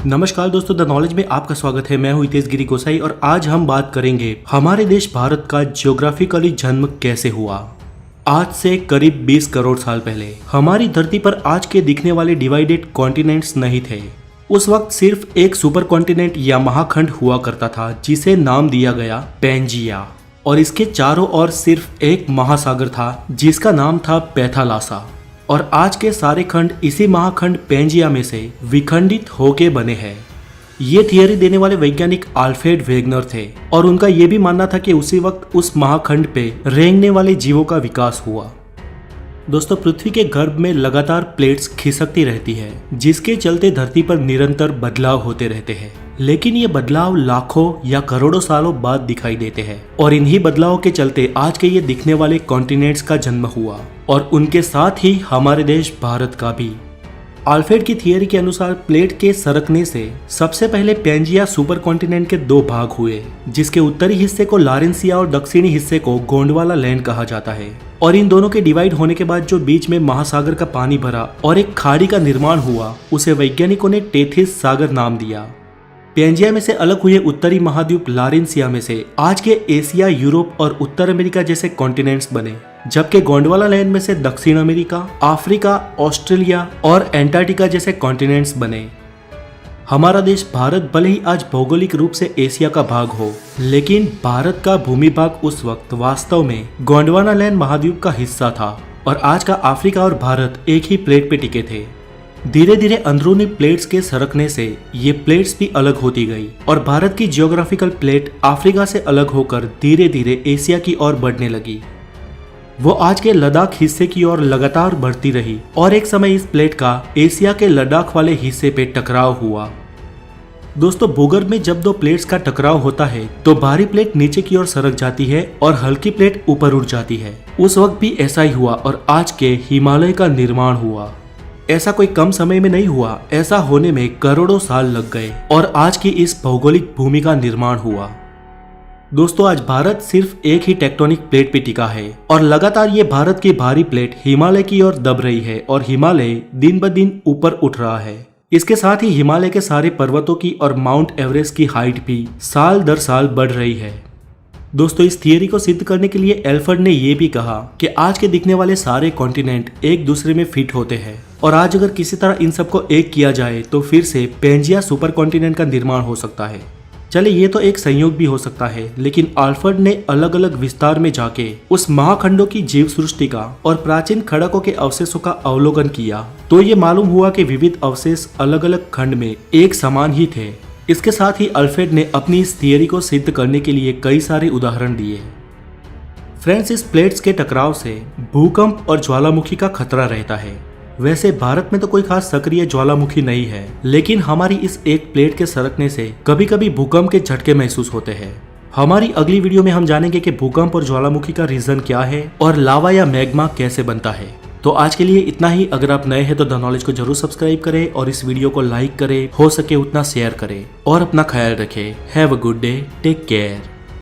नमस्कार दोस्तों, the knowledge में आपका स्वागत है। मैं हूं हितेश गिरी गोसाई और आज हम बात करेंगे हमारे देश भारत का ज्योग्राफिकली जन्म कैसे हुआ। आज से करीब 20 करोड़ साल पहले हमारी धरती पर आज के दिखने वाले डिवाइडेड कॉन्टिनेंट्स नहीं थे। उस वक्त सिर्फ एक सुपर कॉन्टिनेंट या महाखंड हुआ करता था जिसे नाम दिया गया पैंजिया, और इसके चारों ओर सिर्फ एक महासागर था जिसका नाम था पैथालासा। और आज के सारे खंड इसी महाखंड पैंजिया में से विखंडित होके बने हैं। ये थियरी देने वाले वैज्ञानिक अल्फ्रेड वेगनर थे और उनका ये भी मानना था कि उसी वक्त उस महाखंड पे रेंगने वाले जीवों का विकास हुआ। दोस्तों, पृथ्वी के गर्भ में लगातार प्लेट्स खिसकती रहती है जिसके चलते धरती पर निरंतर बदलाव होते रहते हैं, लेकिन ये बदलाव लाखों या करोड़ों सालों बाद दिखाई देते हैं। और इन्हीं बदलावों के चलते आज के ये दिखने वाले कॉन्टिनेंट्स का जन्म हुआ और उनके साथ ही हमारे देश भारत का भी। अल्फ्रेड की थियरी के अनुसार प्लेट के सरकने से सबसे पहले पैंजिया सुपर कॉन्टिनेंट के दो भाग हुए, जिसके उत्तरी हिस्से को लारेंसिया और दक्षिणी हिस्से को गोंडवाना लैंड कहा जाता है। और इन दोनों के डिवाइड होने के बाद जो बीच में महासागर का पानी भरा और एक खाड़ी का निर्माण हुआ, उसे वैज्ञानिकों ने टेथिस सागर नाम दिया। पैंजिया में से अलग हुए उत्तरी महाद्वीप लारेंसिया में से आज के एशिया, यूरोप और उत्तर अमेरिका जैसे कॉन्टिनेंट्स बने, जबकि गोंडवाना लैंड में से दक्षिण अमेरिका, अफ्रीका, ऑस्ट्रेलिया और एंटार्क्टिका जैसे कॉन्टिनेंट्स बने। हमारा देश भारत भले ही आज भौगोलिक रूप से एशिया का भाग हो, लेकिन भारत का भूमि भाग उस वक्त वास्तव में गोंडवाना लैंड महाद्वीप का हिस्सा था और आज का अफ्रीका और भारत एक ही प्लेट पे टिके थे। धीरे धीरे अंदरूनी प्लेट्स के सरकने से ये प्लेट्स भी अलग होती गई और भारत की जियोग्राफिकल प्लेट अफ्रीका से अलग होकर धीरे धीरे एशिया की ओर बढ़ने लगी। वो आज के लद्दाख हिस्से की ओर लगातार बढ़ती रही और एक समय इस प्लेट का एशिया के लद्दाख वाले हिस्से पे टकराव हुआ। दोस्तों, भूगर्भ में जब दो प्लेट्स का टकराव होता है तो भारी प्लेट नीचे की ओर सरक जाती है और हल्की प्लेट ऊपर उठ जाती है। उस वक्त भी ऐसा ही हुआ और आज के हिमालय का निर्माण हुआ। ऐसा कोई कम समय में नहीं हुआ, ऐसा होने में करोड़ों साल लग गए और आज की इस भौगोलिक भूमि का निर्माण हुआ। दोस्तों, आज भारत सिर्फ एक ही टेक्टोनिक प्लेट पे टिका है और लगातार ये भारत की भारी प्लेट हिमालय की ओर दब रही है और हिमालय दिन ब दिन ऊपर उठ रहा है। इसके साथ ही हिमालय के सारे पर्वतों की और माउंट एवरेस्ट की हाइट भी साल दर साल बढ़ रही है। दोस्तों, इस थियरी को सिद्ध करने के लिए अल्फ्रेड ने यह भी कहा कि आज के दिखने वाले सारे कॉन्टिनेंट एक दूसरे में फिट होते हैं और आज अगर किसी तरह इन सबको एक किया जाए तो फिर से पैंजिया सुपर कॉन्टिनेंट का निर्माण हो सकता है। चले, ये तो एक संयोग भी हो सकता है, लेकिन अल्फ्रेड ने अलग अलग विस्तार में जाके उस महाखंडों की जीव सृष्टि का और प्राचीन खड़कों के अवशेषों का अवलोकन किया तो ये मालूम हुआ कि विविध अवशेष अलग अलग खंड में एक समान ही थे। इसके साथ ही अल्फ्रेड ने अपनी इस थियरी को सिद्ध करने के लिए कई सारे उदाहरण दिए। फ्रेंड्स, इस प्लेट्स के टकराव से भूकंप और ज्वालामुखी का खतरा रहता है। वैसे भारत में तो कोई खास सक्रिय ज्वालामुखी नहीं है, लेकिन हमारी इस एक प्लेट के सरकने से कभी कभी भूकंप के झटके महसूस होते हैं। हमारी अगली वीडियो में हम जानेंगे कि भूकंप और ज्वालामुखी का रीजन क्या है और लावा या मैग्मा कैसे बनता है। तो आज के लिए इतना ही। अगर आप नए हैं तो द नॉलेज को जरूर सब्सक्राइब करें और इस वीडियो को लाइक करें, हो सके उतना शेयर करें और अपना ख्याल रखें। Have a good day, take care.